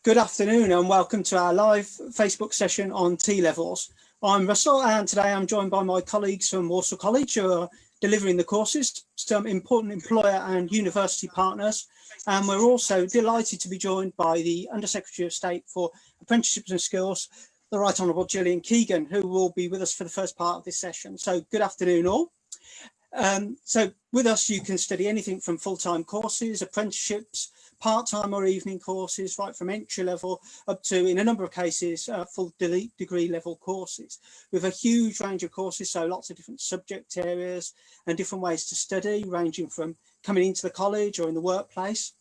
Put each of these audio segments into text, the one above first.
Good afternoon and welcome to our live Facebook session on T-levels. I'm Russell and today I'm joined by my colleagues from Walsall College who are delivering the courses, some important employer and university partners, and we're also delighted to be joined by the Under-Secretary of State for Apprenticeships and Skills, the Right Honourable Gillian Keegan, who will be with us for the first part of this session. So good afternoon all. So with us you can study anything from full-time courses, apprenticeships, part-time or evening courses, right from entry level up to, in a number of cases, full degree level courses with a huge range of courses, so lots of different subject areas and different ways to study, ranging from coming into the college or in the workplace.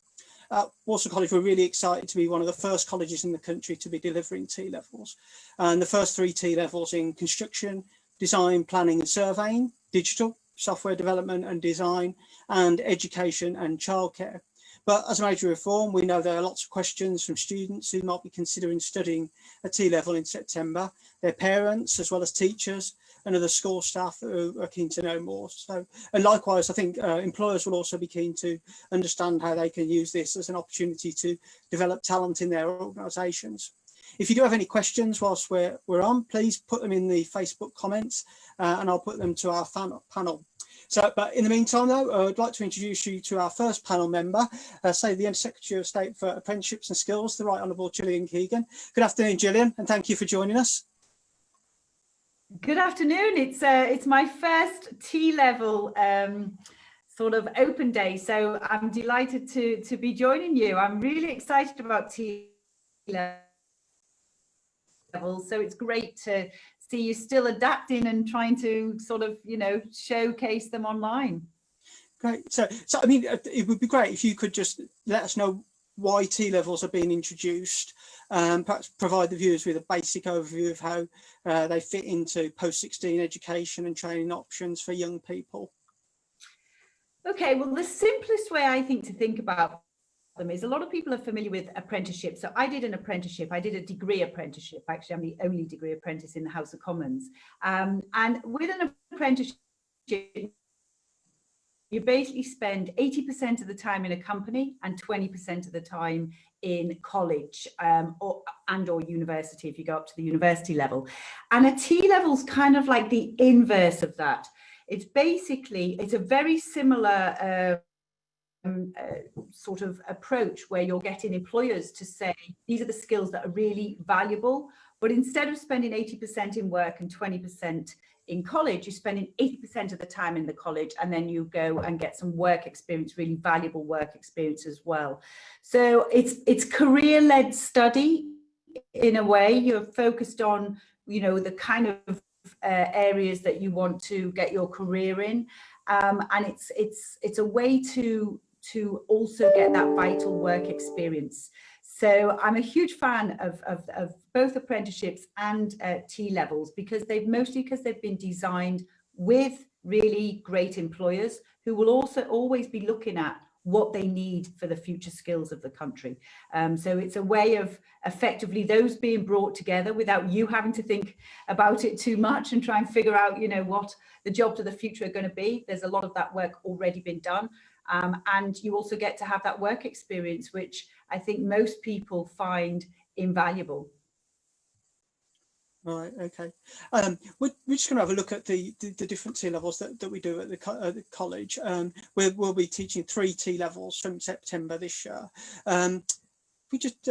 Walsall College, we're really excited to be one of the first colleges in the country to be delivering T-levels, and the first 3 T-levels in construction, design, planning and surveying, digital, software development and design, and education and childcare. But as a major reform, we know there are lots of questions from students who might be considering studying a T-level in September, their parents, as well as teachers and other school staff who are keen to know more. So, and likewise, I think employers will also be keen to understand how they can use this as an opportunity to develop talent in their organisations. If you do have any questions whilst we're on, please put them in the Facebook comments and I'll put them to our panel. So, but in the meantime, though, I'd like to introduce you to our first panel member, the Under-Secretary of State for Apprenticeships and Skills, the Right Honourable Gillian Keegan. Good afternoon, Gillian, and thank you for joining us. Good afternoon. It's my first T-level sort of open day, so I'm delighted to be joining you. I'm really excited about T-level, so it's great to see you still adapting and trying to sort of, showcase them online. Great. So I mean, it would be great if you could just let us know why T-levels are being introduced, perhaps provide the viewers with a basic overview of how they fit into post-16 education and training options for young people. Okay, well, the simplest way I think to think about them is a lot of people are familiar with apprenticeships. So I did an apprenticeship. I did a degree apprenticeship. Actually, I'm the only degree apprentice in the House of Commons. And with an apprenticeship, you basically spend 80% of the time in a company and 20% of the time in college or university if you go up to the university level. And a T-level is kind of like the inverse of that. It's a very similar sort of approach where you're getting employers to say these are the skills that are really valuable, but instead of spending 80% in work and 20% in college, you're spending 80% of the time in the college, and then you go and get some work experience, really valuable work experience as well. So it's career-led study in a way. You're focused on the kind of areas that you want to get your career in, and it's a way to also get that vital work experience. So I'm a huge fan of both apprenticeships and T-levels because they've been designed with really great employers who will also always be looking at what they need for the future skills of the country. So it's a way of effectively those being brought together without you having to think about it too much and try and figure out, what the jobs of the future are going to be. There's a lot of that work already been done. And you also get to have that work experience, which I think most people find invaluable. Right, okay. We're just going to have a look at the different T-levels that we do at the college. We'll be teaching 3 T-levels from September this year. We just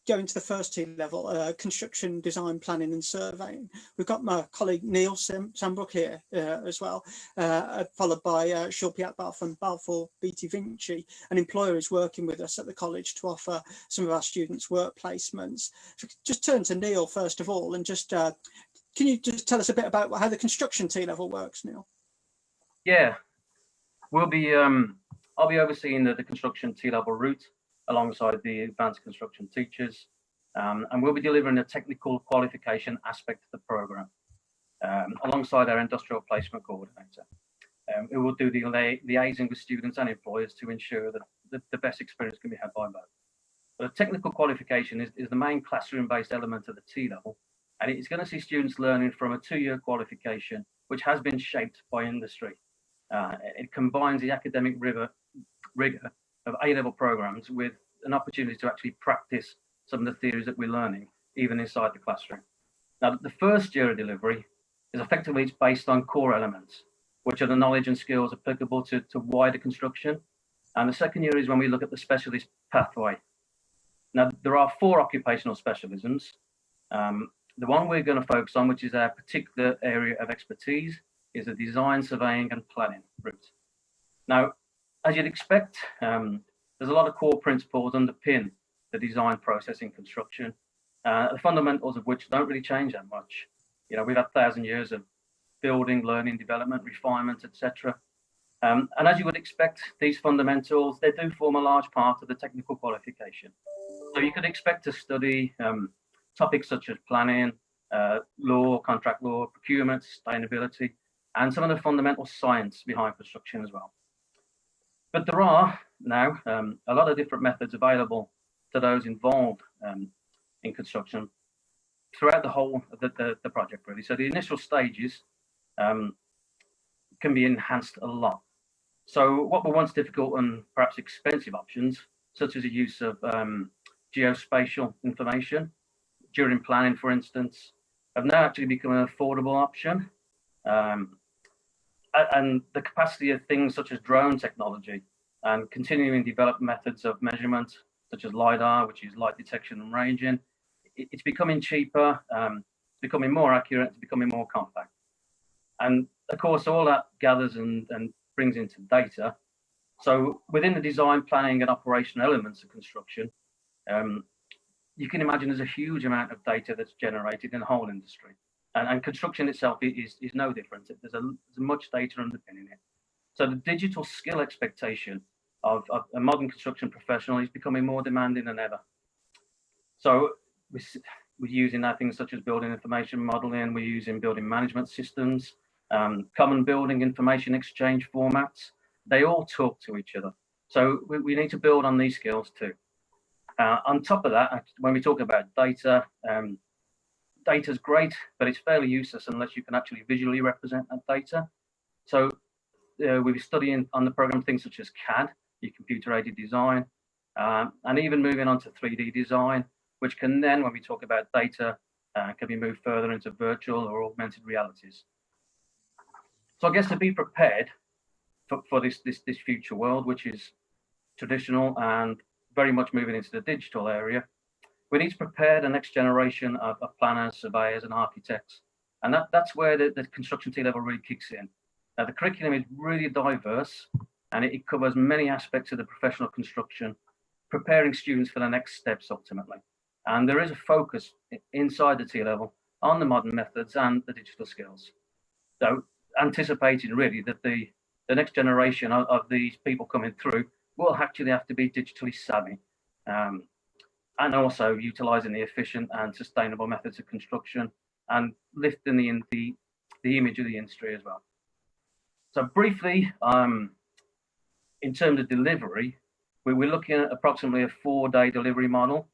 go into the first T-level, construction, design, planning and surveying. We've got my colleague Neil Sambrook here as well, followed by Shilpi Akbar from Balfour BT Vinci. An employer is working with us at the college to offer some of our students work placements. So just turn to Neil first of all and just can you just tell us a bit about how the construction T-level works, Neil? Yeah, I'll be overseeing the construction T-level route alongside the advanced construction teachers, and we'll be delivering a technical qualification aspect of the programme alongside our industrial placement coordinator. It will do the liaising with students and employers to ensure that the best experience can be had by both. But a technical qualification is the main classroom-based element of the T-level, and it's going to see students learning from a 2-year qualification which has been shaped by industry. It combines the academic rigour of A-level programmes with an opportunity to actually practice some of the theories that we're learning, even inside the classroom. Now, the first year of delivery is effectively it's based on core elements, which are the knowledge and skills applicable to wider construction. And the second year is when we look at the specialist pathway. Now, there are 4 occupational specialisms. The one we're going to focus on, which is our particular area of expertise, is the design, surveying and planning route. Now, as you'd expect, there's a lot of core principles underpin the design process in construction, the fundamentals of which don't really change that much. You know, we've had 1,000 years of building, learning, development, refinement, etc. And as you would expect, these fundamentals, they do form a large part of the technical qualification. So you could expect to study topics such as planning, law, contract law, procurement, sustainability, and some of the fundamental science behind construction as well. But there are now a lot of different methods available to those involved in construction throughout the whole of the project, really. So the initial stages can be enhanced a lot. So what were once difficult and perhaps expensive options, such as the use of geospatial information during planning, for instance, have now actually become an affordable option. And the capacity of things such as drone technology and continuing developed methods of measurement, such as LiDAR, which is light detection and ranging, it's becoming cheaper, it's becoming more accurate, it's becoming more compact. And of course, all that gathers and brings into data. So within the design, planning and operational elements of construction, you can imagine there's a huge amount of data that's generated in the whole industry. And construction itself is no different. There's much data underpinning it. So the digital skill expectation of a modern construction professional is becoming more demanding than ever. So we're using now things such as building information modeling, we're using building management systems, common building information exchange formats. They all talk to each other. So we need to build on these skills too. On top of that, when we talk about data, data is great, but it's fairly useless unless you can actually visually represent that data. So we'll be studying on the program things such as CAD, your computer-aided design, and even moving on to 3D design, which can then, when we talk about data, can be moved further into virtual or augmented realities. So I guess to be prepared for this future world, which is traditional and very much moving into the digital area, we need to prepare the next generation of planners, surveyors and architects. And that's where the construction T-level really kicks in. Now, the curriculum is really diverse and it covers many aspects of the professional construction, preparing students for the next steps ultimately. And there is a focus inside the T-level on the modern methods and the digital skills. So anticipating really that the next generation of these people coming through will actually have to be digitally savvy. And also utilising the efficient and sustainable methods of construction and lifting the image of the industry as well. So briefly, in terms of delivery, we're looking at approximately a 4-day delivery model.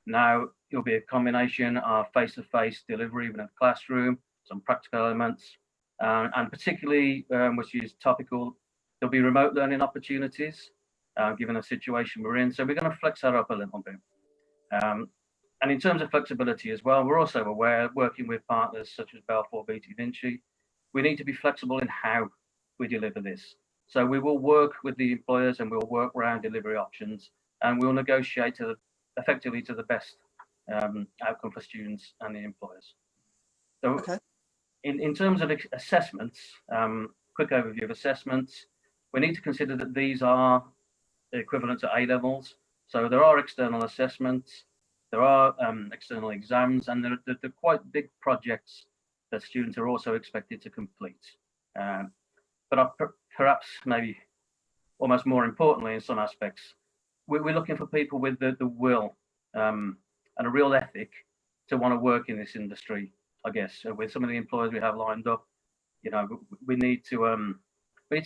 Now, it'll be a combination of face-to-face delivery within a classroom, some practical elements, and particularly, which is topical, there'll be remote learning opportunities, given the situation we're in. So we're going to flex that up a little bit. And in terms of flexibility as well, we're also aware, working with partners such as Balfour Beatty Vinci, we need to be flexible in how we deliver this. So we will work with the employers and we'll work around delivery options and we'll negotiate effectively to the best outcome for students and the employers. So okay. In terms of assessments, quick overview of assessments, we need to consider that these are equivalent to A-levels. So there are external assessments, there are external exams, and they're quite big projects that students are also expected to complete. But perhaps maybe almost more importantly in some aspects, we're looking for people with the will and a real ethic to want to work in this industry, I guess. So with some of the employers we have lined up, you know, we need to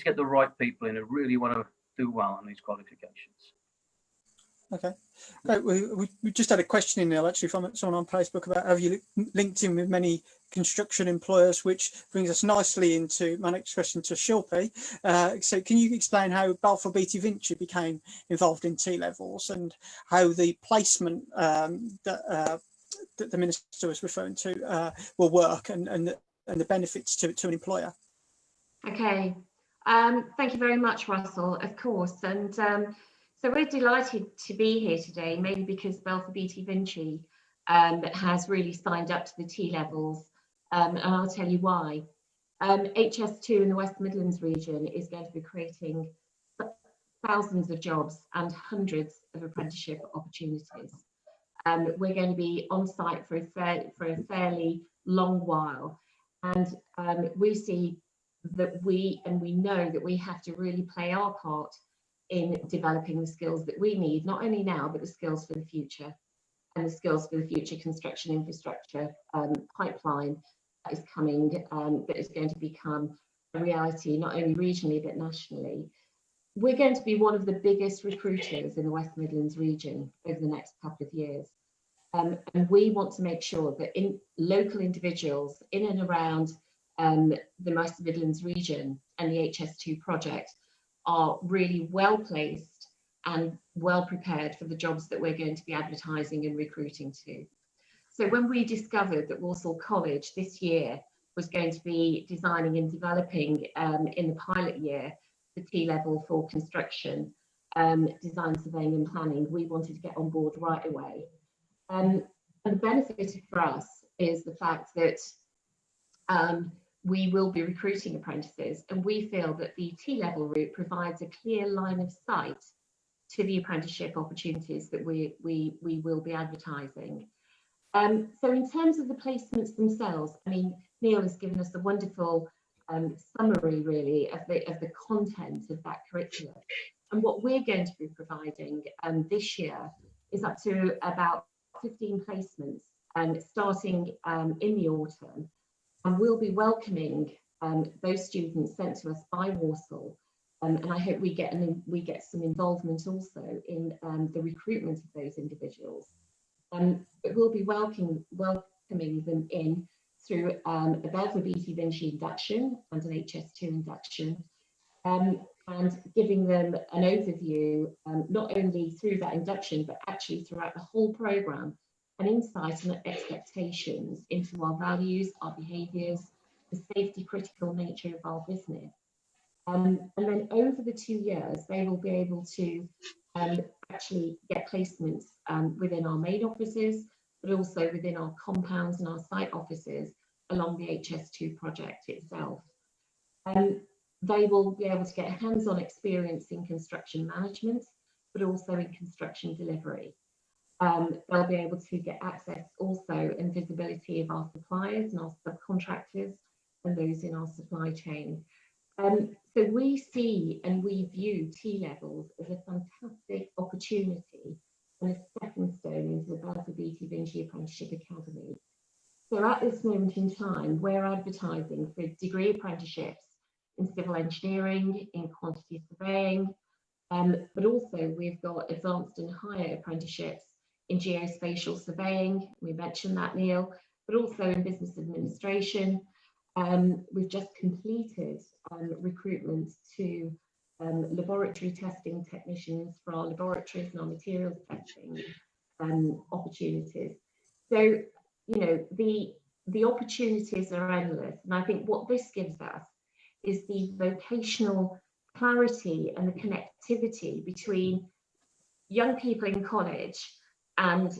get the right people in who really want to do well on these qualifications. Okay. Great. We just had a question in there actually from someone on Facebook about have you linked in with many construction employers, which brings us nicely into my next question to Shilpi. So can you explain how Balfour Beatty Vinci became involved in T-levels and how the placement that the Minister was referring to will work and the benefits to an employer? Okay. Thank you very much, Russell, of course. And so we're delighted to be here today, mainly because Balfour Beatty Vinci has really signed up to the T-levels, and I'll tell you why. HS2 in the West Midlands region is going to be creating thousands of jobs and hundreds of apprenticeship opportunities. We're going to be on site for a fairly long while, and we see that we know that we have to really play our part in developing the skills that we need, not only now, but the skills for the future, and the skills for the future construction infrastructure pipeline that is coming, that is going to become a reality, not only regionally, but nationally. We're going to be one of the biggest recruiters in the West Midlands region over the next couple of years. And we want to make sure that local individuals in and around the West Midlands region and the HS2 project are really well placed and well prepared for the jobs that we're going to be advertising and recruiting to. So when we discovered that Walsall College this year was going to be designing and developing in the pilot year the T-level for construction, design, surveying and planning, we wanted to get on board right away. And the benefit for us is the fact that we will be recruiting apprentices, and we feel that the T-level route provides a clear line of sight to the apprenticeship opportunities that we will be advertising. So in terms of the placements themselves, I mean, Neil has given us a wonderful summary really of the content of that curriculum. And what we're going to be providing this year is up to about 15 placements starting in the autumn. And we'll be welcoming those students sent to us by Walsall, and I hope we get some involvement also in the recruitment of those individuals. But we'll be welcoming them in through a Balfour Beatty Vinci induction and an HS2 induction, and giving them an overview, not only through that induction, but actually throughout the whole programme, an insight and expectations into our values, our behaviours, the safety critical nature of our business. And then over the 2 years, they will be able to actually get placements within our main offices, but also within our compounds and our site offices along the HS2 project itself. They will be able to get hands-on experience in construction management, but also in construction delivery. They'll be able to get access also and visibility of our suppliers and our subcontractors and those in our supply chain. So we see and we view T-levels as a fantastic opportunity and a stepping stone into the Balfour Beatty Vinci Apprenticeship Academy. So at this moment in time, we're advertising for degree apprenticeships in civil engineering, in quantity surveying, but also we've got advanced and higher apprenticeships in geospatial surveying, we mentioned that, Neil, but also in business administration. We've just completed recruitment to laboratory testing technicians for our laboratories and our materials testing opportunities. So, you know, the opportunities are endless. And I think what this gives us is the vocational clarity and the connectivity between young people in college and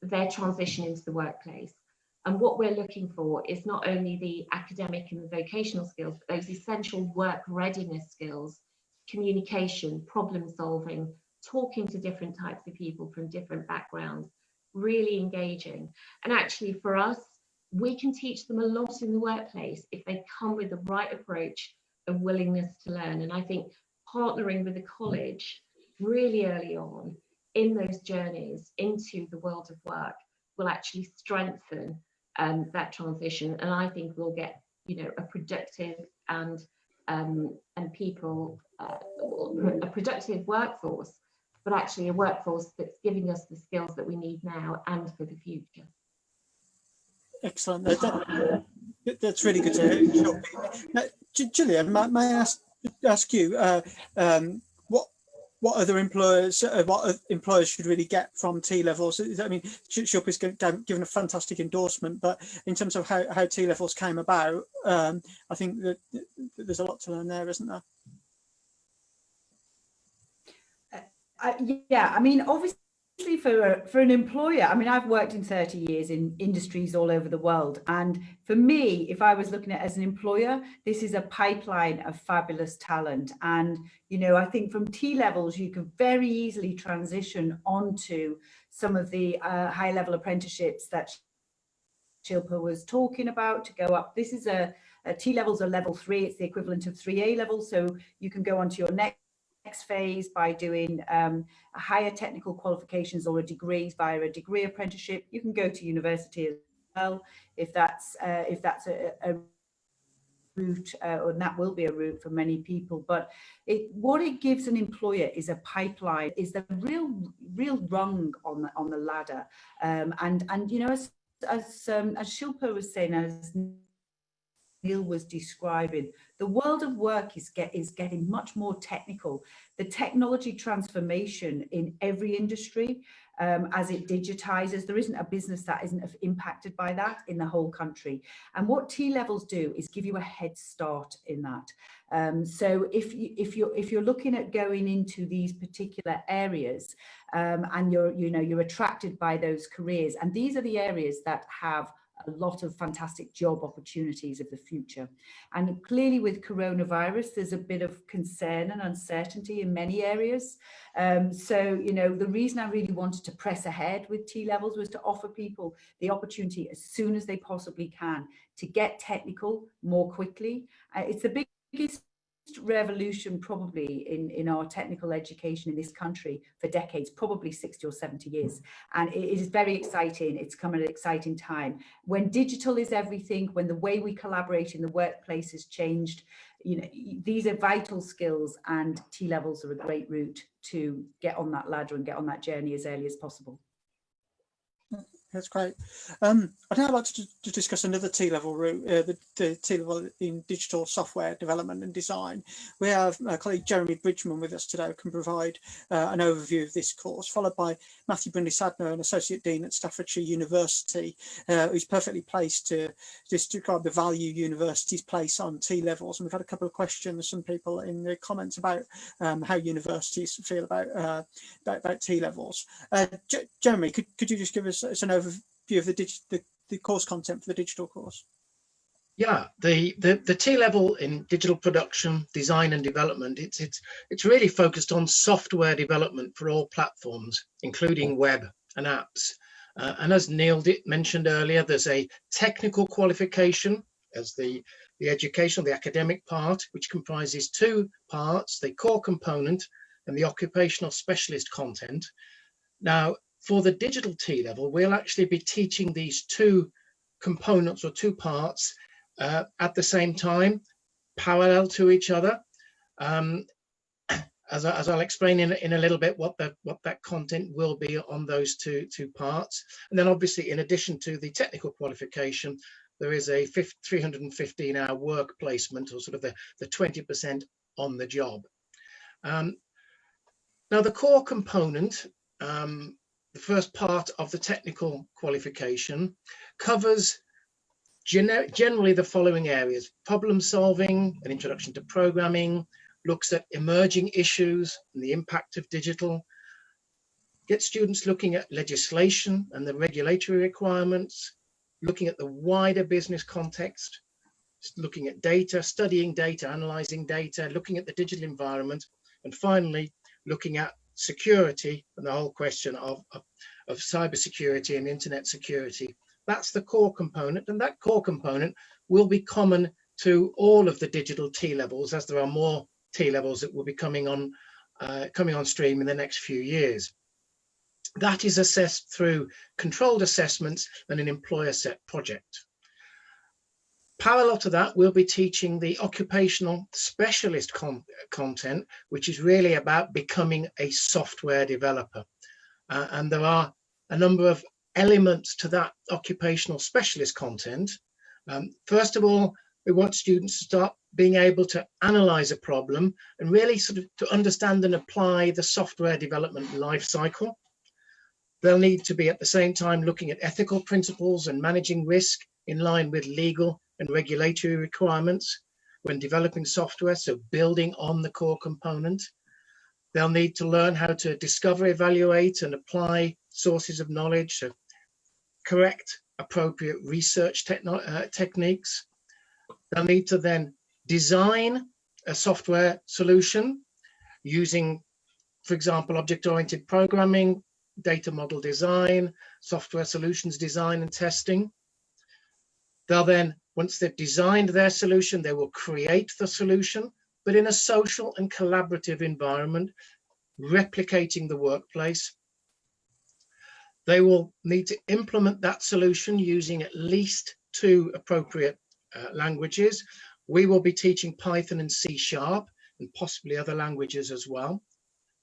their transition into the workplace. And what we're looking for is not only the academic and the vocational skills, but those essential work readiness skills, communication, problem solving, talking to different types of people from different backgrounds, really engaging. And actually for us, we can teach them a lot in the workplace if they come with the right approach and willingness to learn. And I think partnering with the college really early on in those journeys into the world of work will actually strengthen that transition, and I think we'll get, you know, a productive and people a productive workforce but actually a workforce that's giving us the skills that we need now and for the future. Excellent. That's really good to hear. Now, Gillian, may I ask you what other employers, what employers should really get from T levels? I mean, Shilpa is given a fantastic endorsement, but in terms of how T levels came about, I think that there's a lot to learn there, isn't there? Yeah, I mean, obviously for an employer, I mean, I've worked in 30 years in industries all over the world. And for me, if I was looking at it as an employer, this is a pipeline of fabulous talent. And, you know, I think from T levels, you can very easily transition onto some of the high level apprenticeships that Shilpa was talking about to go up. This is a T levels are level 3. It's the equivalent of 3 A levels. So you can go on to your next phase by doing a higher technical qualifications or a degree via a degree apprenticeship. You can go to university as well if that's a route, or that will be a route for many people. But what it gives an employer is a pipeline, is the real rung on the ladder, and you know, as Shilpa was saying, as Neil was describing, the world of work is getting much more technical. The technology transformation in every industry, as it digitizes, there isn't a business that isn't impacted by that in the whole country. And what T levels do is give you a head start in that. So if you're looking at going into these particular areas, and you're attracted by those careers, and these are the areas that have a lot of fantastic job opportunities of the future. And clearly with coronavirus, there's a bit of concern and uncertainty in many areas. So, you know, the reason I really wanted to press ahead with T levels was to offer people the opportunity as soon as they possibly can to get technical more quickly. It's the biggest revolution probably in our technical education in this country for decades, probably 60 or 70 years. And it is very exciting. It's come at an exciting time when digital is everything, when the way we collaborate in the workplace has changed. You know, these are vital skills, and T levels are a great route to get on that ladder and get on that journey as early as possible. That's great. I'd now like to discuss another T-level route, the T-level in digital software development and design. We have my colleague Jeremy Bridgman with us today, who can provide an overview of this course, followed by Matthew Brindley-Sadner, an Associate Dean at Staffordshire University, who's perfectly placed to describe the value universities place on T-levels. And we've had a couple of questions from people in the comments about how universities feel about T-levels. Jeremy, could you just give us an overview of the course content for the digital course? Yeah, the T-level in digital production, design and development, it's really focused on software development for all platforms, including web and apps. And as Neil mentioned earlier, there's a technical qualification as the educational, the academic part, which comprises 2 parts, the core component and the occupational specialist content. Now, for the digital T-level, we'll actually be teaching these 2 components or 2 parts at the same time, parallel to each other. As I'll explain in a little bit what that content will be on those two parts. And then obviously, in addition to the technical qualification, there is a 315-hour work placement, or sort of the 20% on the job. Now, the core component, the first part of the technical qualification, covers generally the following areas: problem solving, an introduction to programming, looks at emerging issues and the impact of digital, gets students looking at legislation and the regulatory requirements, looking at the wider business context, looking at data, studying data, analyzing data, looking at the digital environment, and finally looking at security and the whole question of cyber security and internet security. That's the core component, and that core component will be common to all of the digital T-levels, as there are more T-levels that will be coming on stream in the next few years. That is assessed through controlled assessments and an employer set project. Parallel to that, we'll be teaching the occupational specialist content, which is really about becoming a software developer. And there are a number of elements to that occupational specialist content. First of all, we want students to start being able to analyze a problem and really sort of to understand and apply the software development life cycle. They'll need to be at the same time looking at ethical principles and managing risk in line with legal and regulatory requirements when developing software, so building on the core component. They'll need to learn how to discover, evaluate, and apply sources of knowledge, so correct appropriate research techniques. They'll need to then design a software solution using, for example, object-oriented programming, data model design, software solutions design and testing. They'll then, once they've designed their solution, they will create the solution, but in a social and collaborative environment, replicating the workplace. They will need to implement that solution using at least 2 appropriate languages. We will be teaching Python and C# and possibly other languages as well.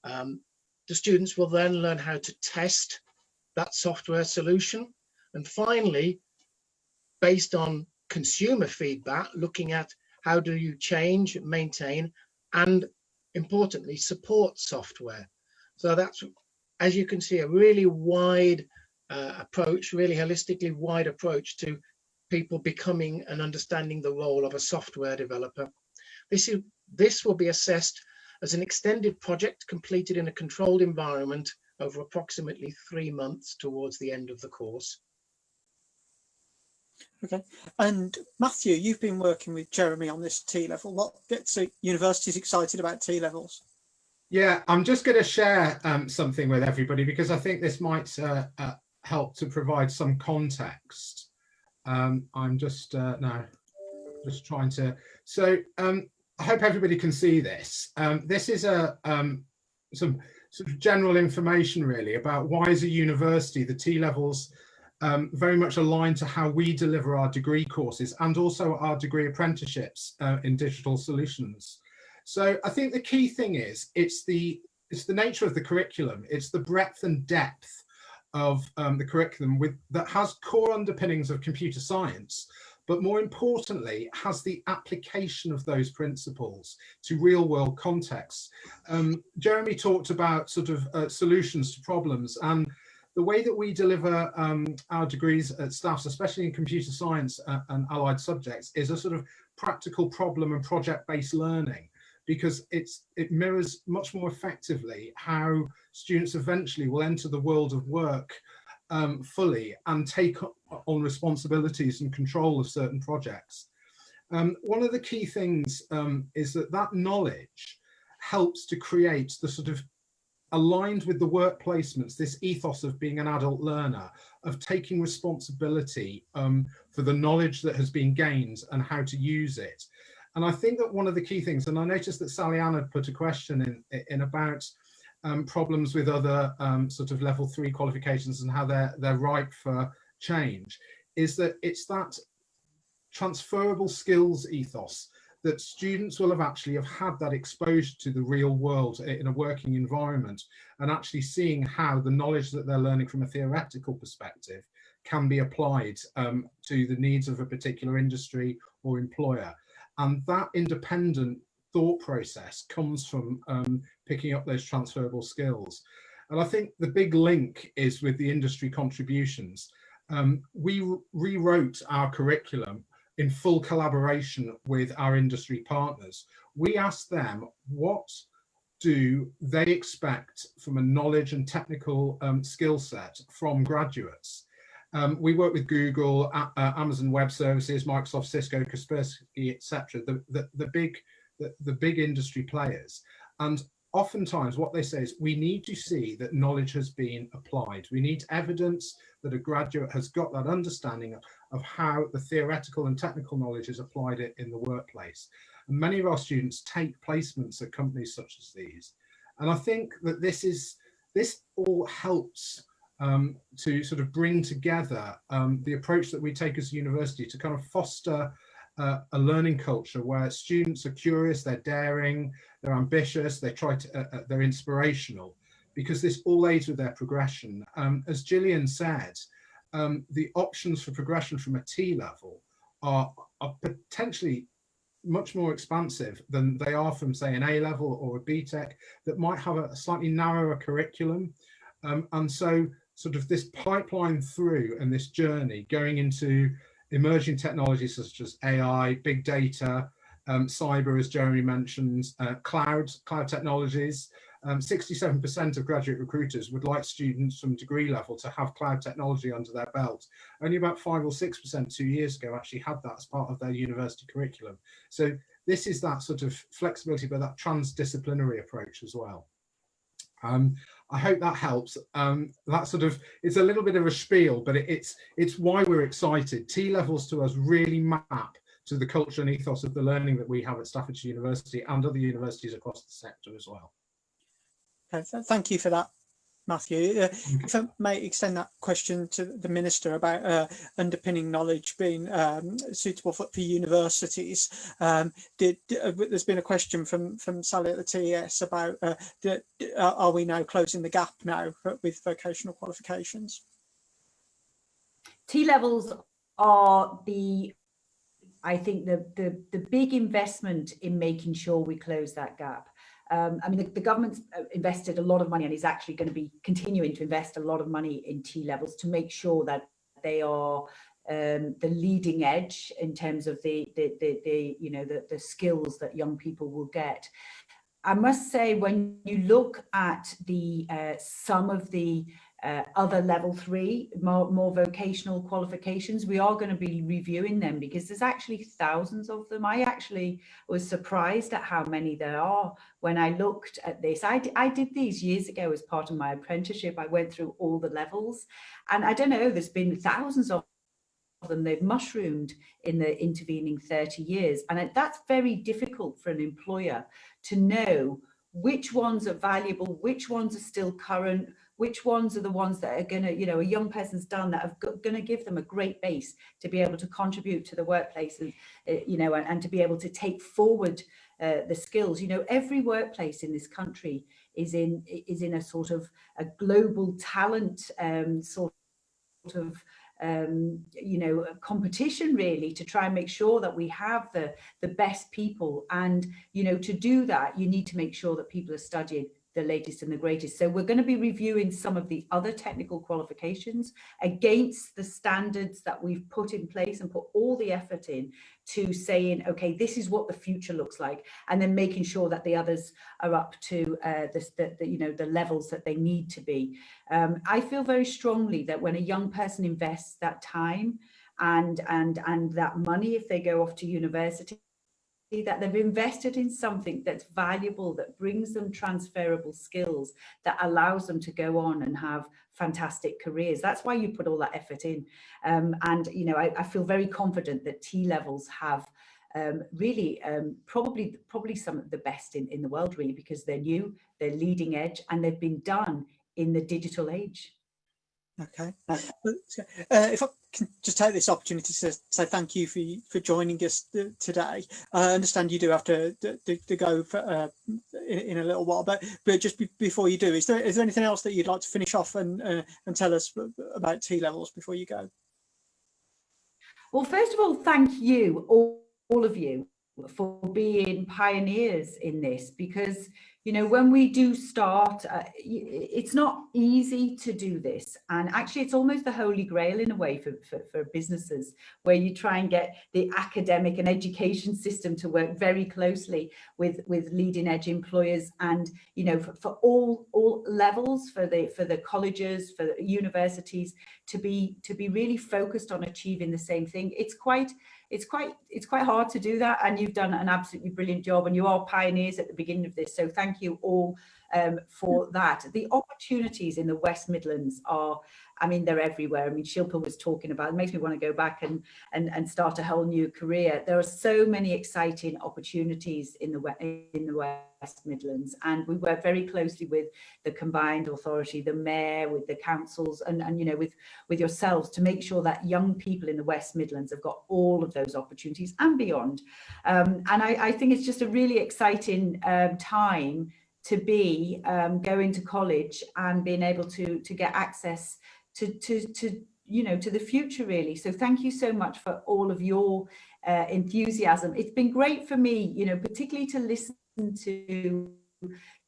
The students will then learn how to test that software solution. And finally, based on consumer feedback, looking at how do you change, maintain, and importantly, support software. So that's, as you can see, a really wide approach, really holistically wide approach to people becoming and understanding the role of a software developer. This will be assessed as an extended project completed in a controlled environment over approximately 3 months towards the end of the course. Okay, and Matthew, you've been working with Jeremy on this T-level. What gets universities excited about T-levels? Yeah, I'm just going to share something with everybody because I think this might help to provide some context. I'm just now just trying to. So I hope everybody can see this. This is some sort of general information really about why as a university the T-levels very much aligned to how we deliver our degree courses and also our degree apprenticeships in digital solutions. So I think the key thing is it's the nature of the curriculum. It's the breadth and depth of the curriculum that has core underpinnings of computer science, but more importantly has the application of those principles to real world contexts. Jeremy talked about sort of solutions to problems, and the way that we deliver our degrees at staffs, especially in computer science and allied subjects, is a sort of practical problem and project-based learning, because it mirrors much more effectively how students eventually will enter the world of work fully and take on responsibilities and control of certain projects. One of the key things is that knowledge helps to create the sort of aligned with the work placements, this ethos of being an adult learner, of taking responsibility for the knowledge that has been gained and how to use it. And I think that one of the key things, and I noticed that Sally Ann had put a question in about problems with other sort of level 3 qualifications and how they're ripe for change, is that it's that transferable skills ethos that students will have had that exposure to the real world in a working environment and actually seeing how the knowledge that they're learning from a theoretical perspective can be applied to the needs of a particular industry or employer. And that independent thought process comes from picking up those transferable skills. And I think the big link is with the industry contributions. We rewrote our curriculum in full collaboration with our industry partners. We asked them, what do they expect from a knowledge and technical skill set from graduates? We work with Google, Amazon Web Services, Microsoft, Cisco, Kaspersky, etc., the big industry players. And oftentimes what they say is we need to see that knowledge has been applied. We need evidence that a graduate has got that understanding of how the theoretical and technical knowledge is applied in the workplace. And many of our students take placements at companies such as these. And I think that this all helps to sort of bring together the approach that we take as a university to kind of foster a learning culture where students are curious, they're daring, they're ambitious, they're inspirational, because this all aids with their progression. As Gillian said, the options for progression from a T level are potentially much more expansive than they are from, say, an A level or a BTEC that might have a slightly narrower curriculum. And so sort of this pipeline through and this journey going into emerging technologies such as AI, big data, cyber, as Jeremy mentioned, cloud technologies. 67% of graduate recruiters would like students from degree level to have cloud technology under their belt. Only about 5 or 6% 2 years ago actually had that as part of their university curriculum. So this is that sort of flexibility, but that transdisciplinary approach as well. I hope that helps. That sort of, it's a little bit of a spiel, but it's why we're excited. T levels to us really map to the culture and ethos of the learning that we have at Staffordshire University and other universities across the sector as well. Thank you for that, Matthew. If I may extend that question to the Minister about underpinning knowledge being suitable for universities. There's been a question from Sally at the TES about are we now closing the gap now with vocational qualifications? T-levels are I think the big investment in making sure we close that gap. I mean, the government's invested a lot of money and is actually going to be continuing to invest a lot of money in T-levels to make sure that they are the leading edge in terms of the skills that young people will get. I must say, when you look at the some of the other level 3, more vocational qualifications, we are going to be reviewing them because there's actually thousands of them. I actually was surprised at how many there are when I looked at this. I did these years ago as part of my apprenticeship. I went through all the levels, and I don't know, there's been thousands of them. They've mushroomed in the intervening 30 years, and that's very difficult for an employer to know which ones are valuable, which ones are still current, which ones are the ones that are going to, a young person's done that are going to give them a great base to be able to contribute to the workplace and, and to be able to take forward the skills. Every workplace in this country is in a sort of a global talent sort of a competition, really, to try and make sure that we have the best people. And to do that, you need to make sure that people are studying the latest and the greatest. So we're going to be reviewing some of the other technical qualifications against the standards that we've put in place and put all the effort in to saying, okay, this is what the future looks like, and then making sure that the others are up to the levels that they need to be. I feel very strongly that when a young person invests that time and that money, if they go off to university, that they've invested in something that's valuable, that brings them transferable skills, that allows them to go on and have fantastic careers. That's why you put all that effort in. I feel very confident that T-levels have really probably some of the best in the world, really, because they're new, they're leading edge, and they've been done in the digital age. Okay. If I can just take this opportunity to say thank you for joining us today. I understand you do have to go for, in a little while, but just before you do, is there anything else that you'd like to finish off and tell us about T-levels before you go? Well, first of all, thank you, all of you, for being pioneers in this, because when we do start, it's not easy to do this, and actually it's almost the holy grail in a way for businesses, where you try and get the academic and education system to work very closely with leading edge employers, and for all levels, for the colleges, for the universities, to be really focused on achieving the same thing. It's quite hard to do that, and you've done an absolutely brilliant job, and you are pioneers at the beginning of this, so thank you all for that. The opportunities in the West Midlands are, they're everywhere. Shilpa was talking about it. Makes me want to go back and start a whole new career. There are so many exciting opportunities in the West. West Midlands, and we work very closely with the combined authority, the mayor, with the councils, and you know, with yourselves, to make sure that young people in the West Midlands have got all of those opportunities and beyond. And I think it's just a really exciting time to be going to college and being able to get access to you know, to the future, really. So thank you so much for all of your enthusiasm. It's been great for me, you know, particularly to listen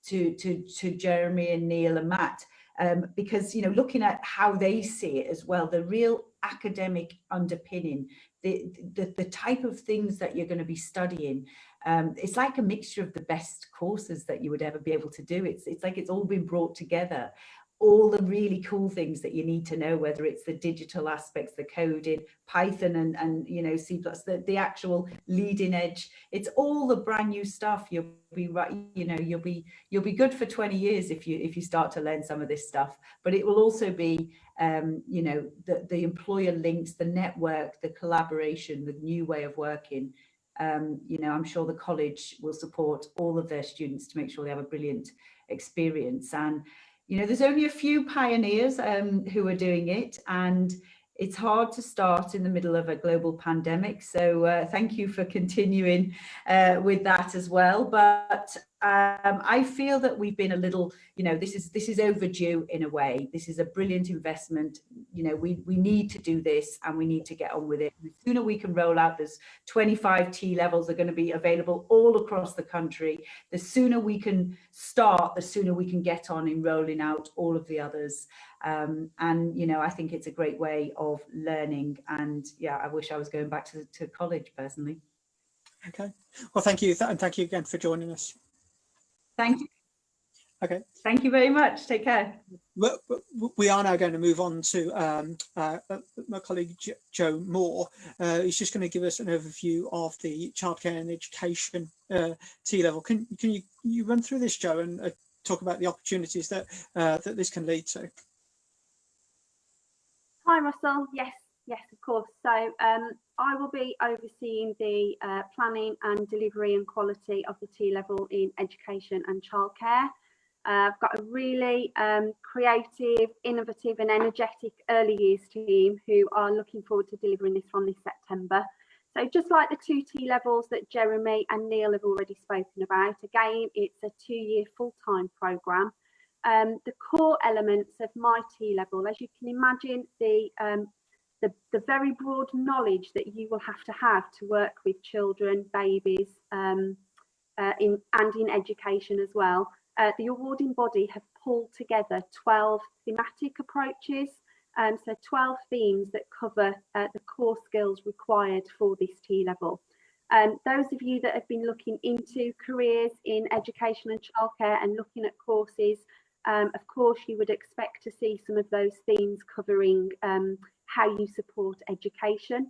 to Jeremy and Neil and Matt, because, you know, looking at how they see it as well, the real academic underpinning, the type of things that you're going to be studying. It's like a mixture of the best courses that you would ever be able to do. It's like it's all been brought together. All the really cool things that you need to know, whether it's the digital aspects, the coding, Python and you know, C++, the actual leading edge. It's all the brand new stuff. You'll be right, you know, you'll be good for 20 years if you start to learn some of this stuff. But it will also be you know, the employer links, the network, the collaboration, the new way of working. You know, I'm sure the college will support all of their students to make sure they have a brilliant experience. And you know, there's only a few pioneers who are doing it, and it's hard to start in the middle of a global pandemic. So thank you for continuing with that as well. But I feel that we've been a little, you know, this is overdue in a way. This is a brilliant investment. You know, we need to do this and we need to get on with it. The sooner we can roll out, there's 25 T levels are going to be available all across the country. The sooner we can start, the sooner we can get on in rolling out all of the others. And, you know, I think it's a great way of learning. And yeah, I wish I was going back to college personally. Okay. Well, thank you. And thank you again for joining us. Thank you. Okay. Thank you very much. Take care. We are now going to move on to my colleague Joe Moore. He's just going to give us an overview of the childcare and education T level. Can you run through this, Joe, and talk about the opportunities that that this can lead to? Hi, Russell. Yes, of course. So I will be overseeing the planning and delivery and quality of the T level in education and childcare. I've got a really creative, innovative and energetic early years team who are looking forward to delivering this from this September. So just like the 2 T levels that Jeremy and Neil have already spoken about, again, it's a 2-year full-time programme. The core elements of my T level, as you can imagine, the very broad knowledge that you will have to work with children, babies, in education as well. The awarding body have pulled together 12 thematic approaches, so 12 themes that cover the core skills required for this T level. Those of you that have been looking into careers in education and childcare and looking at courses, of course, you would expect to see some of those themes covering how you support education,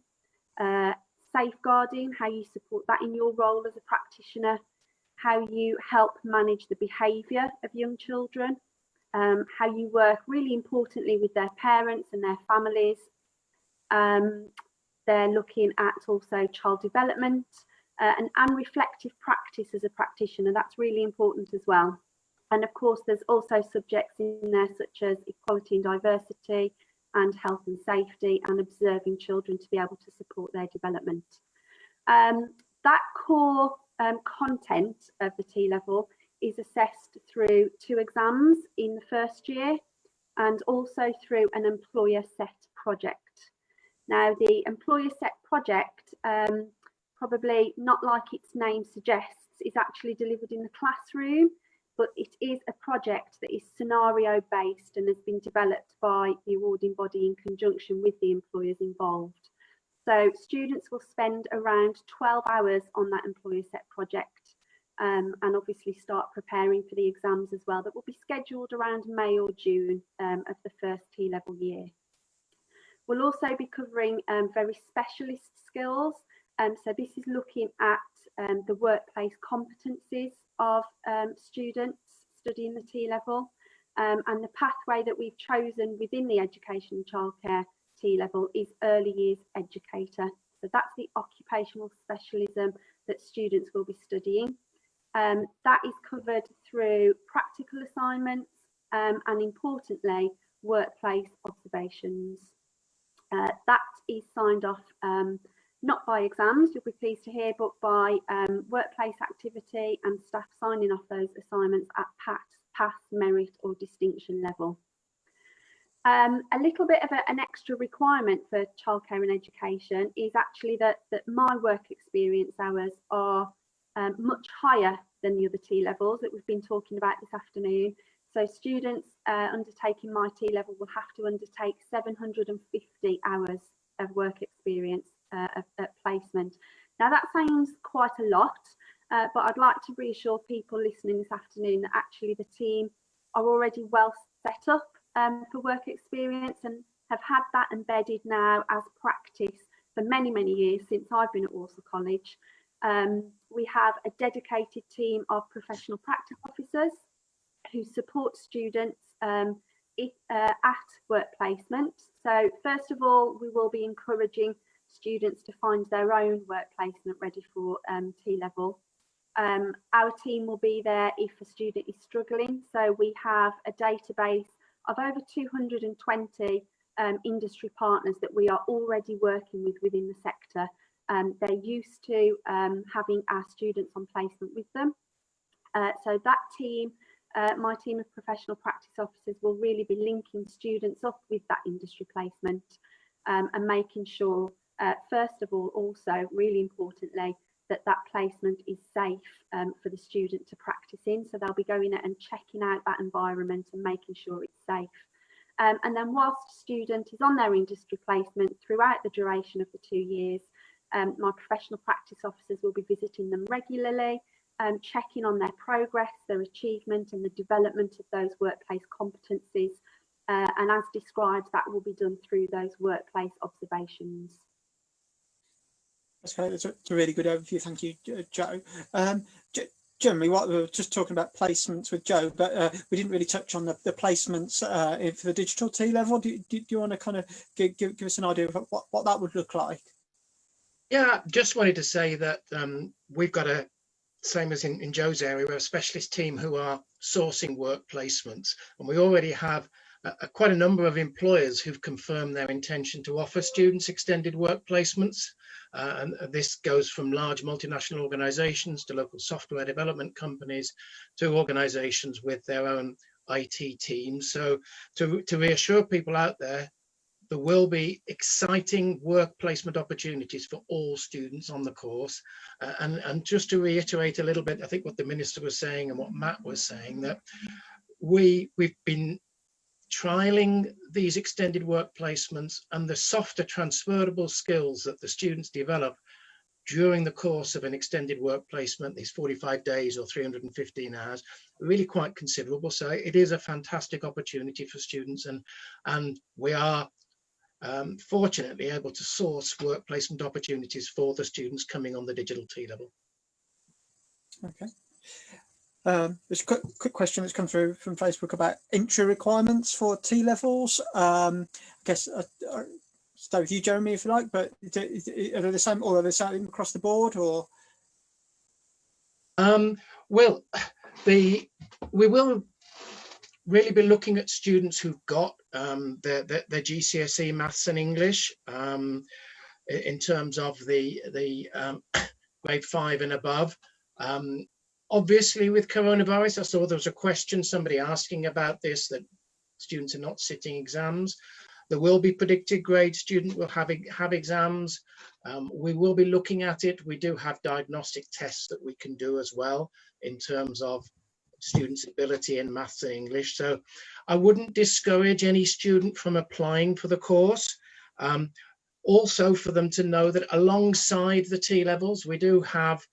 safeguarding, how you support that in your role as a practitioner, how you help manage the behaviour of young children, how you work really importantly with their parents and their families. They're looking at also child development and reflective practice as a practitioner. That's really important as well. And of course, there's also subjects in there such as equality and diversity and health and safety and observing children to be able to support their development. That core content of the T level is assessed through 2 exams in the first year and also through an employer set project. Now, the employer set project, probably not like its name suggests, is actually delivered in the classroom, but it is a project that is scenario based and has been developed by the awarding body in conjunction with the employers involved. So students will spend around 12 hours on that employer set project and obviously start preparing for the exams as well, that will be scheduled around May or June of the first T level year. We'll also be covering very specialist skills. So this is looking at the workplace competencies of students studying the T level, and the pathway that we've chosen within the education and childcare T level is early years educator. So that's the occupational specialism that students will be studying. That is covered through practical assignments and importantly, workplace observations. That is signed off not by exams, you'll be pleased to hear, but by workplace activity and staff signing off those assignments at pass, merit or distinction level. A little bit of an extra requirement for childcare and education is actually that my work experience hours are much higher than the other T levels that we've been talking about this afternoon. So students undertaking my T level will have to undertake 750 hours of work experience at placement. Now that sounds quite a lot, but I'd like to reassure people listening this afternoon that actually the team are already well set up for work experience and have had that embedded now as practice for many, many years since I've been at Walsall College. We have a dedicated team of professional practice officers who support students at work placement. So first of all, we will be encouraging students to find their own work placement ready for T level. Our team will be there if a student is struggling. So we have a database of over 220 industry partners that we are already working with within the sector. They're used to having our students on placement with them. So that team, my team of professional practice officers, will really be linking students up with that industry placement and making sure, first of all, also really importantly, that placement is safe for the student to practice in. So they'll be going out and checking out that environment and making sure it's safe. And then whilst the student is on their industry placement throughout the duration of the 2 years, my professional practice officers will be visiting them regularly, checking on their progress, their achievement and the development of those workplace competencies. And as described, that will be done through those workplace observations. That's a really good overview. Thank you, Joe. Generally, what we were just talking about placements with Joe, but we didn't really touch on the placements for the digital T level. Do you want to kind of give us an idea of what that would look like? Yeah, just wanted to say that we've got a, same as in Joe's area, we're a specialist team who are sourcing work placements, and we already have quite a number of employers who've confirmed their intention to offer students extended work placements. And this goes from large multinational organizations to local software development companies to organizations with their own IT teams. So to reassure people out there, there will be exciting work placement opportunities for all students on the course. And just to reiterate a little bit, I think what the Minister was saying and what Matt was saying, that we've been trialing these extended work placements and the softer transferable skills that the students develop during the course of an extended work placement, these 45 days or 315 hours, really quite considerable. So it is a fantastic opportunity for students, and we are fortunately able to source work placement opportunities for the students coming on the digital T level. Okay. There's a quick question that's come through from Facebook about entry requirements for T levels. I guess I'll stay with you, Jeremy, if you like, but are they the same, or are they same across the board, or? Well, we will really be looking at students who've got their GCSE maths and English in terms of the grade 5 and above. Obviously, with coronavirus, I saw there was a question, somebody asking about this, that students are not sitting exams. There will be predicted grade, student will have exams. We will be looking at it. We do have diagnostic tests that we can do as well in terms of students' ability in maths and English. So I wouldn't discourage any student from applying for the course. Also for them to know that alongside the T levels, we do have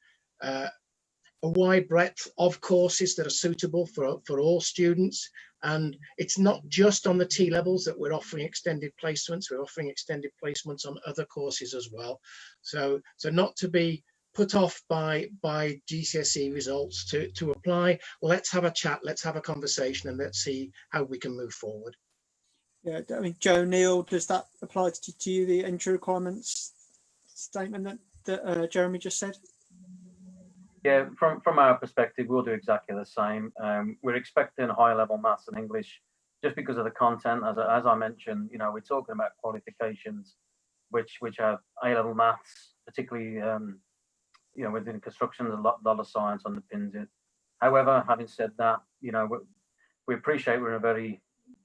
a wide breadth of courses that are suitable for all students. And it's not just on the T levels that we're offering extended placements, we're offering extended placements on other courses as well. So not to be put off by GCSE results to apply. Let's have a chat, let's have a conversation, and let's see how we can move forward. Yeah, I mean, Joe, Neil, does that apply to you, the entry requirements statement that Jeremy just said? Yeah, from our perspective, we'll do exactly the same. We're expecting high level maths and English just because of the content. As I mentioned, you know, we're talking about qualifications, which have A-level maths, particularly you know, within construction, a lot of science underpins it. However, having said that, you know, we appreciate we're in a very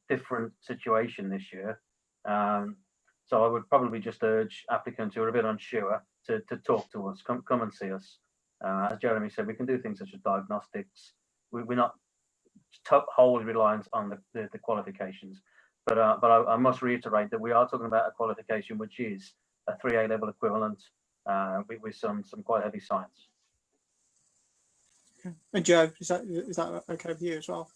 different situation this year. So I would probably just urge applicants who are a bit unsure to talk to us, come and see us. As Jeremy said, we can do things such as diagnostics. We're not wholly reliant on the qualifications, but I must reiterate that we are talking about a qualification which is a 3A level equivalent with some quite heavy science. Okay. And Joe, is that okay with you as well?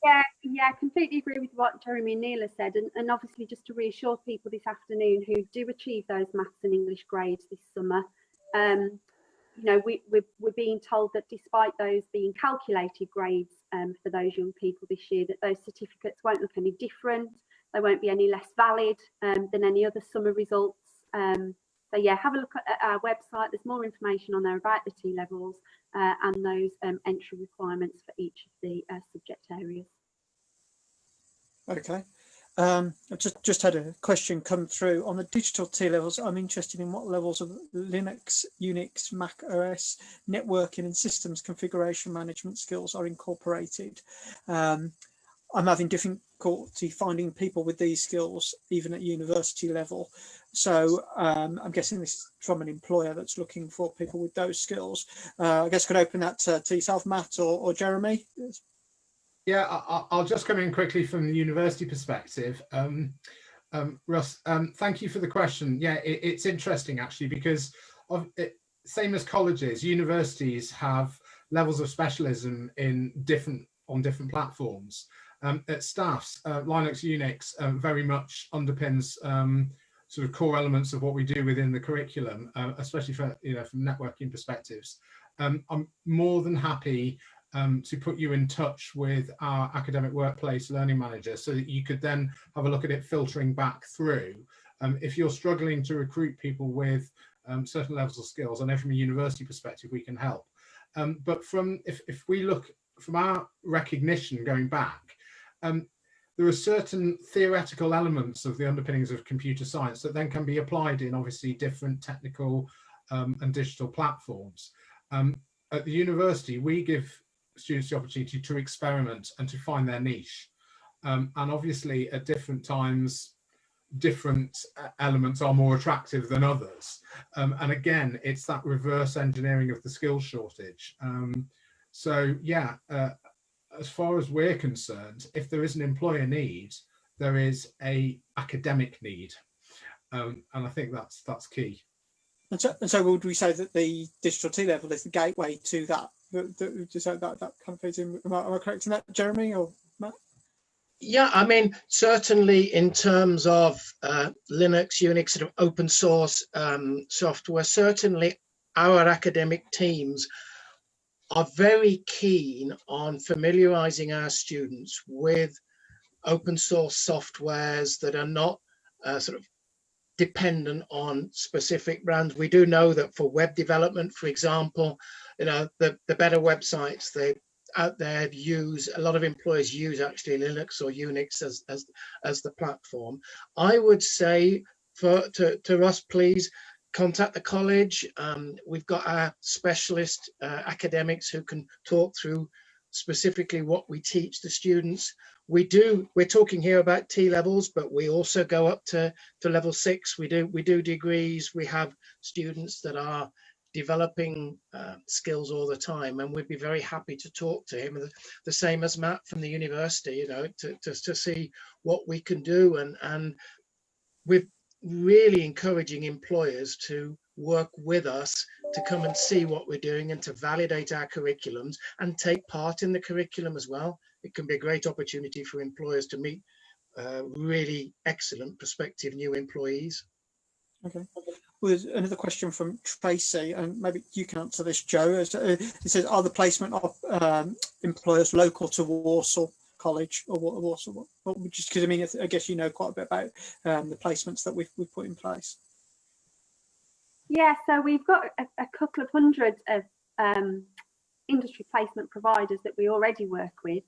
Yeah, I completely agree with what Jeremy and Neil has said, and obviously just to reassure people this afternoon who do achieve those maths and English grades this summer, you know, we're being told that despite those being calculated grades for those young people this year, that those certificates won't look any different, they won't be any less valid than any other summer results. So yeah, have a look at our website. There's more information on there about the T levels and those entry requirements for each of the subject areas. Okay. I've just had a question come through on the digital T levels. I'm interested in what levels of Linux, Unix, Mac OS, networking and systems configuration management skills are incorporated. I'm having difficulty finding people with these skills, even at university level. So I'm guessing this is from an employer that's looking for people with those skills. I guess I could open that to yourself, Matt or Jeremy. Yeah, I'll just come in quickly from the university perspective. Russ, thank you for the question. Yeah, it's interesting actually, because same as colleges, universities have levels of specialism on different platforms. At staffs, Linux, Unix very much underpins sort of core elements of what we do within the curriculum, especially for, you know, from networking perspectives. I'm more than happy to put you in touch with our academic workplace learning manager so that you could then have a look at it filtering back through. If you're struggling to recruit people with certain levels of skills, I know from a university perspective we can help. But if we look from our recognition going back, there are certain theoretical elements of the underpinnings of computer science that then can be applied in obviously different technical and digital platforms. At the university, we give students the opportunity to experiment and to find their niche. And obviously at different times, different elements are more attractive than others. And again, it's that reverse engineering of the skills shortage. So yeah, as far as we're concerned, if there is an employer need, there is a academic need. And I think that's key. And so would we say that the digital T level is the gateway to that? That kind of fits in. Am I correct in that, Jeremy or Matt? Yeah, I mean, certainly in terms of Linux, Unix, sort of open source software, certainly our academic teams are very keen on familiarizing our students with open source softwares that are not sort of dependent on specific brands. We do know that for web development, for example, you know, the better websites they out there use, a lot of employers use actually Linux or Unix as the platform. I would say to us, please contact the college. We've got our specialist academics who can talk through specifically what we teach the students. We're talking here about T levels, but we also go up to level 6. We do degrees. We have students that are developing skills all the time, and we'd be very happy to talk to him, the same as Matt from the university, you know, to see what we can do. And we're really encouraging employers to work with us to come and see what we're doing and to validate our curriculums and take part in the curriculum as well. It can be a great opportunity for employers to meet really excellent prospective new employees. Okay. Well, there's another question from Tracy, and maybe you can answer this, Joe. It says, are the placement of employers local to Walsall College or Walsall? Just because, I mean, I guess you know quite a bit about the placements that we've put in place. Yeah, so we've got a couple of hundred of industry placement providers that we already work with.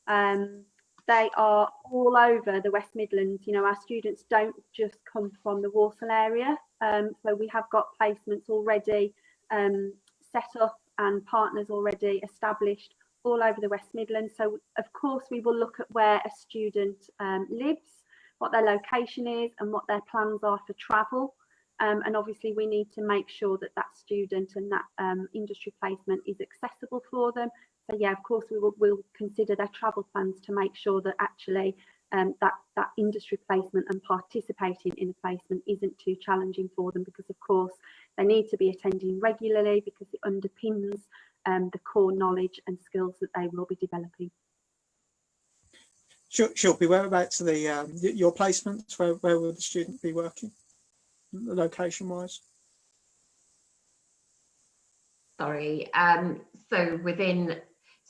They are all over the West Midlands. You know, our students don't just come from the Walsall area. So we have got placements already set up and partners already established all over the West Midlands. So of course we will look at where a student lives, what their location is and what their plans are for travel. And obviously we need to make sure that that student and that industry placement is accessible for them. So yeah, of course we'll consider their travel plans to make sure that actually that industry placement and participating in a placement isn't too challenging for them, because of course they need to be attending regularly because it underpins the core knowledge and skills that they will be developing. Shilpi, whereabouts are the your placements? Where will the student be working, location wise? Sorry, so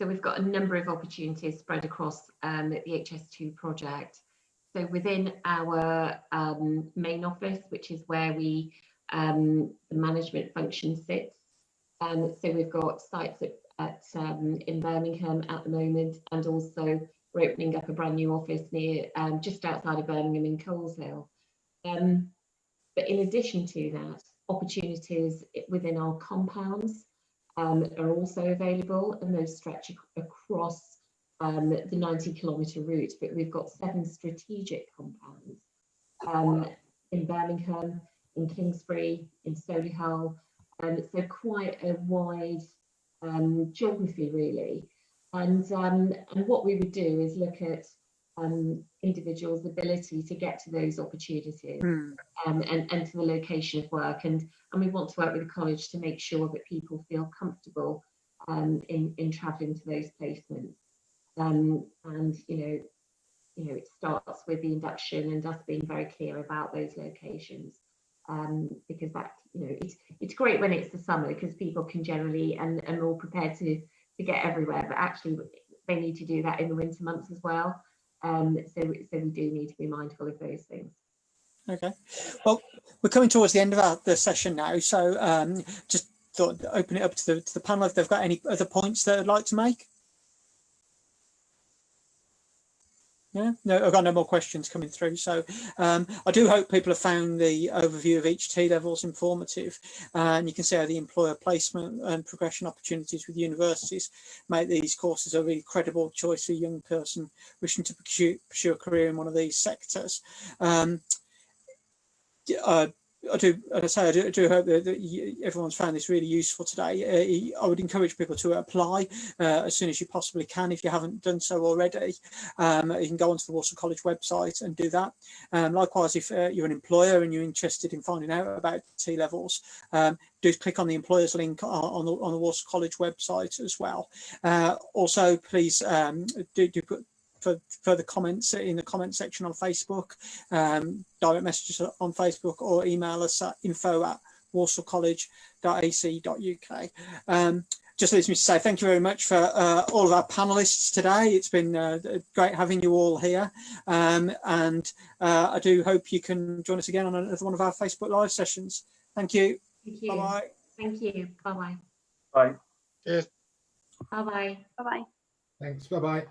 we've got a number of opportunities spread across the HS2 project. So within our main office, which is where the management function sits. So we've got sites in Birmingham at the moment, and also we're opening up a brand new office near just outside of Birmingham in Coleshill. But in addition to that, opportunities within our compounds are also available, and those stretch across the 90-kilometre route. But we've got 7 strategic compounds in Birmingham, in Kingsbury, in Solihull, so quite a wide geography really. And what we would do is look at individuals' ability to get to those opportunities and to the location of work, and we want to work with the college to make sure that people feel comfortable in travelling to those placements. And you know it starts with the induction and us being very clear about those locations, because that, you know, it's great when it's the summer because people can generally and are more prepared to get everywhere, but actually they need to do that in the winter months as well. So we do need to be mindful of those things. Okay, well, we're coming towards the end of the session now, so just thought open it up to the panel if they've got any other points that I'd like to make. Yeah, no, I've got no more questions coming through. So I do hope people have found the overview of each T levels informative, and you can see how the employer placement and progression opportunities with universities make these courses a really credible choice for a young person wishing to pursue a career in one of these sectors. I do hope that everyone's found this really useful today. I would encourage people to apply as soon as you possibly can if you haven't done so already. You can go onto the Walsall College website and do that. Likewise, if you're an employer and you're interested in finding out about T levels, do click on the employers link on the Walsall College website as well. Also, please do put for further comments in the comment section on Facebook, direct messages on Facebook, or email us at info@walsallcollege.ac.uk. Just leaves me to say thank you very much for all of our panelists today. It's been great having you all here, and I do hope you can join us again on another one of our Facebook Live sessions. Thank you. Thank you. Bye-bye. Thank you. Bye-bye. Bye. Cheers. Bye-bye. Bye-bye. Thanks. Bye-bye.